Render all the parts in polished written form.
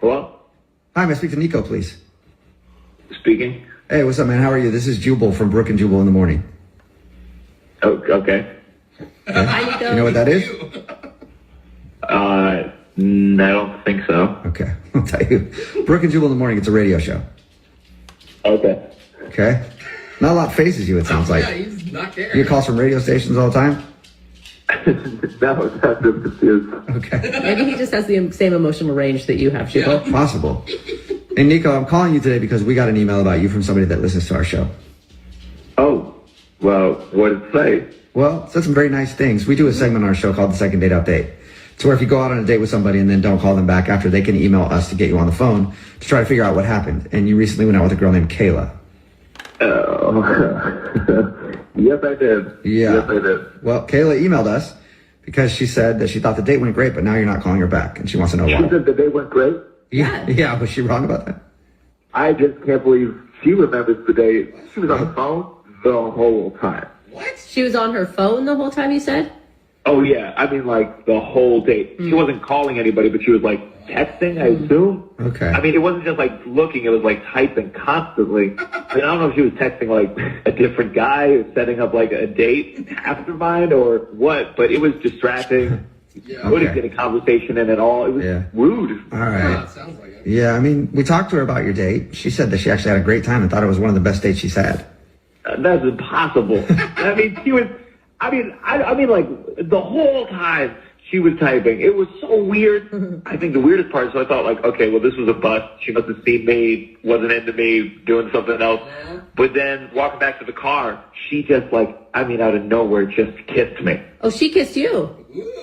Hello? Hi, may I speak to Nico, please? Speaking. Hey, what's up, man? How are you? This is Jubal from Brook and Jubal in the Morning. Oh, okay. Hi, Nico. You know what that is? I don't think so. Okay, I'll tell you. Brook and Jubal in the Morning, it's a radio show. Okay. Okay? Not a lot phases you, it sounds like. Yeah, he's not there. You get calls from radio stations all the time? No, it's not just confused. Okay. Maybe he just has the same emotional range that you have, Jubal. Possible. Hey, Nico, I'm calling you today because we got an email about you from somebody that listens to our show. Oh, well, what did it say? Well, it said some very nice things. We do a segment on our show called the Second Date Update. It's where if you go out on a date with somebody and then don't call them back after, they can email us to get you on the phone to try to figure out what happened. And you recently went out with a girl named Kayla. Oh, yes, I did. Yeah. Yes, I did. Well, Kayla emailed us because she said that she thought the date went great, but now you're not calling her back, and she wants to know She why. said the day went great. Yeah, was she wrong about that? I just can't believe she remembers the day. She was on the phone the whole time. What? She was on her phone the whole time, you said? Oh, yeah. I mean, like, the whole day. She wasn't calling anybody, but she was, like, texting, I assume. Okay. I mean, it wasn't just, like, looking. It was, like, typing constantly. I mean, I don't know if she was texting, like, a different guy or setting up, like, a date after mine or what, but it was distracting. Yeah. Wouldn't Okay. get a conversation in at all. It was rude. All Yeah, right. it sounds like it. Yeah, I mean, we talked to her about your date. She said that she actually had a great time and thought it was one of the best dates she's had. That's impossible. I mean, she was, I mean, like, the whole time she was typing. It was so weird. I think the weirdest part, so I thought, like, okay, well, this was a bust. She must have seen me, wasn't into me, doing something else. But then walking back to the car, she just, like, I mean, out of nowhere, just kissed me. Oh, she kissed you.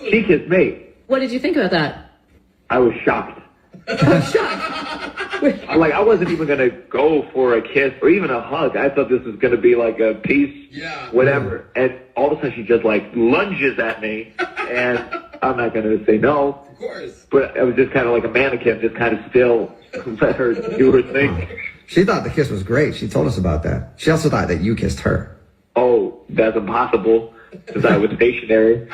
She kissed me. What did you think about that? I was shocked. Like, I wasn't even going to go for a kiss or even a hug. I thought this was going to be like a peace, whatever. And all of a sudden she just, like, lunges at me. And I'm not going to say no. Of course. But I was just kind of like a mannequin, just kind of still let her do her thing. She thought the kiss was great. She told us about that. She also thought that you kissed her. Oh, that's impossible because I was stationary.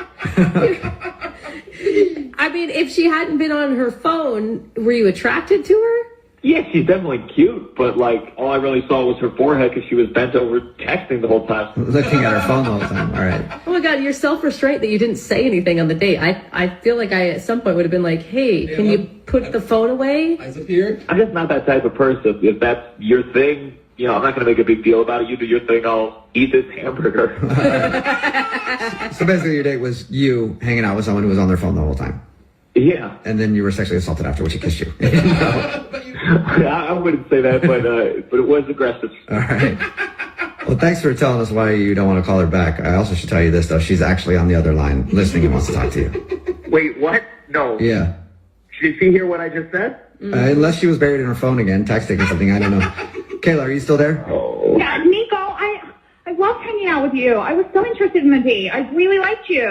I mean, if she hadn't been on her phone, were you attracted to her? Yeah, she's definitely cute, but, like, all I really saw was her forehead because she was bent over texting the whole time. Looking at her phone the whole time. All right. Oh my God, you're self-restraint that you didn't say anything on the date. I feel like I at some point would have been like, hey, can you put the phone away? Eyes up here. I'm just not that type of person. If that's your thing, you know, I'm not going to make a big deal about it. You do your thing, I'll eat this hamburger. So basically your date was you hanging out with someone who was on their phone the whole time. Yeah. And then you were sexually assaulted afterwards. She kissed you. I wouldn't say that, but it was aggressive. All right. Well, thanks for telling us why you don't want to call her back. I also should tell you this, though. She's actually on the other line listening and wants to talk to you. Wait, what? No. Yeah. Did she hear what I just said? Unless she was buried in her phone again, texting or something. I don't know. Kayla, are you still there? Oh. Yeah, Nico, I loved hanging out with you. I was so interested in the date. I really liked you.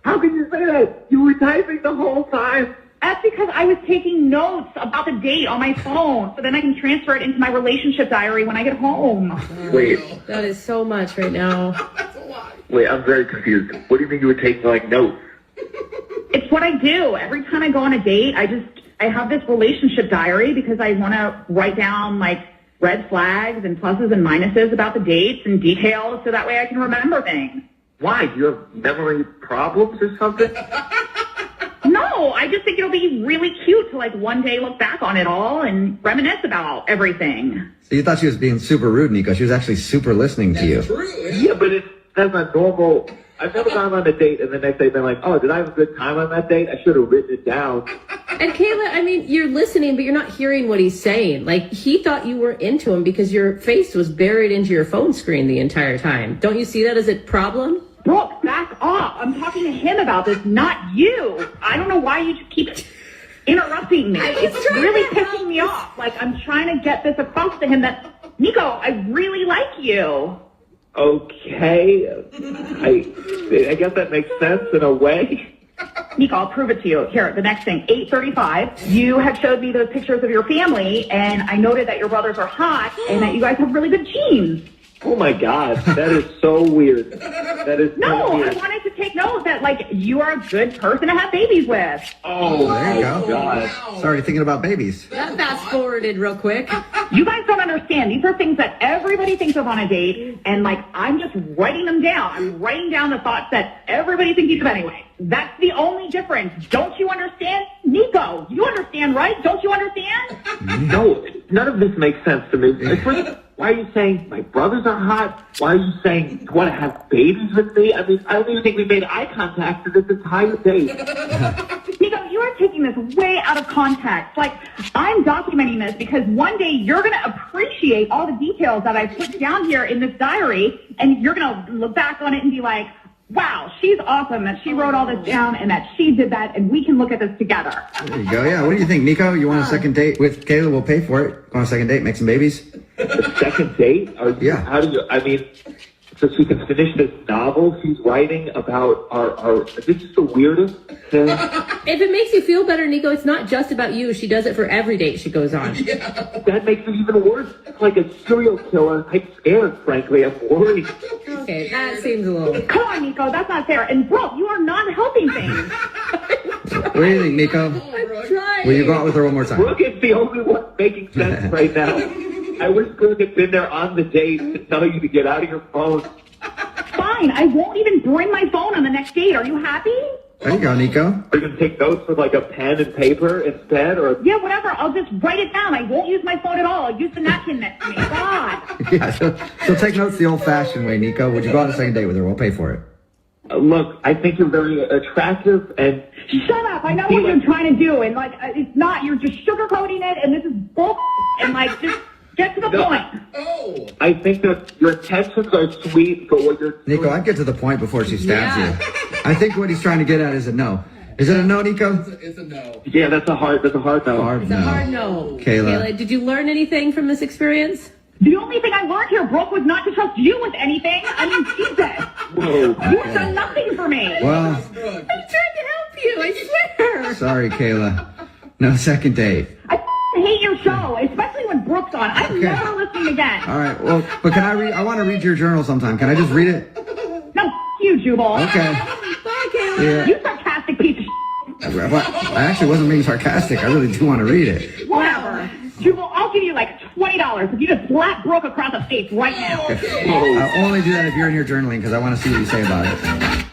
How can you say that? You were typing the whole time. That's because I was taking notes about the date on my phone, so then I can transfer it into my relationship diary when I get home. Wait, That is so much right now. That's a lot. wait, I'm very confused. What do you mean you were taking, like, notes? It's what I do. Every time I go on a date, I have this relationship diary because I want to write down, like, red flags and pluses and minuses about the dates and details so that way I can remember things. Why? Do you have memory problems or something? No, I just think it'll be really cute to, like, one day look back on it all and reminisce about everything. So you thought she was being super rude, Nico. She was actually super listening to you. That's true. Yeah, but that's not normal. I've never gone on a date and the next day been like, oh, did I have a good time on that date? I should have written it down. And Kayla, I mean, you're listening, but you're not hearing what he's saying. Like, he thought you were into him because your face was buried into your phone screen the entire time. Don't you see that as a problem? Brooke, back off. I'm talking to him about this, not you. I don't know why you just keep interrupting me. It's really pissing me off. Like, I'm trying to get this across to him that, Nico, I really like you. Okay. I guess that makes sense in a way. Nico, I'll prove it to you. Here, the next thing, 8:35. You had showed me those pictures of your family, and I noted that your brothers are hot and that you guys have really good genes. Oh my God, that is so weird. That is so No, I weird. wanted to take note that, like, you are a good person to have babies with. Oh There you my go. God. It's already thinking about babies. That fast forwarded real quick. You guys don't understand. These are things that everybody thinks of on a date, and, like, I'm just writing them down. I'm writing down the thoughts that everybody thinks of anyway. That's the only difference. Don't you understand? Nico, you understand, right? Don't you understand? No, none of this makes sense to me. First, why are you saying my brothers are hot? Why are you saying you want to have babies with me? I mean, I don't even think we made eye contact for this entire date. Nico, you are taking this way out of context. Like, I'm documenting this because one day you're going to appreciate all the details that I put down here in this diary, and you're going to look back on it and be like, wow, she's awesome that she wrote all this down and that she did that, and we can look at this together. There you go. Yeah. What do you think, Nico? You want a second date with Kayla? We'll pay for it. Go on a second date, make some babies. A second date? Yeah. How do you? I mean, so she can finish this novel she's writing about our. This is the weirdest thing. If it makes you feel better, Nico, it's not just about you. She does it for every date she goes on. That makes it even worse. It's like a serial killer. I'm scared, frankly. I'm worried. Okay, that seems a little... Come on, Nico, that's not fair. And, bro, you are not helping things. What do you think, Nico? Trying. Will you go out with her one more time? Brooke is the only one making sense right now. I wish Brooke had been there on the date to tell you to get out of your phone. Fine, I won't even bring my phone on the next date. Are you happy? There you go, Nico. Are you going to take notes with like a pen and paper instead? Or Yeah, whatever. I'll just write it down. I won't use my phone at all. I'll use the napkin next to me. God. Yeah, so take notes the old-fashioned way, Nico. Would you go on a second date with her? We'll pay for it. Look, I think you're very attractive and Shut up. I know what you're trying to do. And, like, it's not. You're just sugarcoating it, and this is bull. And, like, just get to the No. point. Oh, I think that your intentions are sweet, but what you're Nico, I'd get to the point before she stabs Yeah. you. I think what he's trying to get at is a no. Is it a no, Nico? it's a no. yeah, that's a hard no. Hard It's a no. hard no. Kayla. Did you learn anything from this experience? The only thing I learned here, Brooke, was not to trust you with anything. I mean, Jesus. Whoa. You have done nothing for me. Well, Brooke, I'm trying to help you, I swear. sorry, Kayla. No second date. I hate your show, especially when Brooke's on. I'm Okay. never listening again. All right. Well, but can I read? I want to read your journal sometime. Can I just read it? No, you, Jubal. Okay. Bye, Kayla. Yeah. You sarcastic piece of I actually wasn't being sarcastic. I really do want to read it. whatever. Jubal, I'll give you like $20 if you just slap Brooke across the face right now. I'll only do that if you're in here journaling because I want to see what you say about it.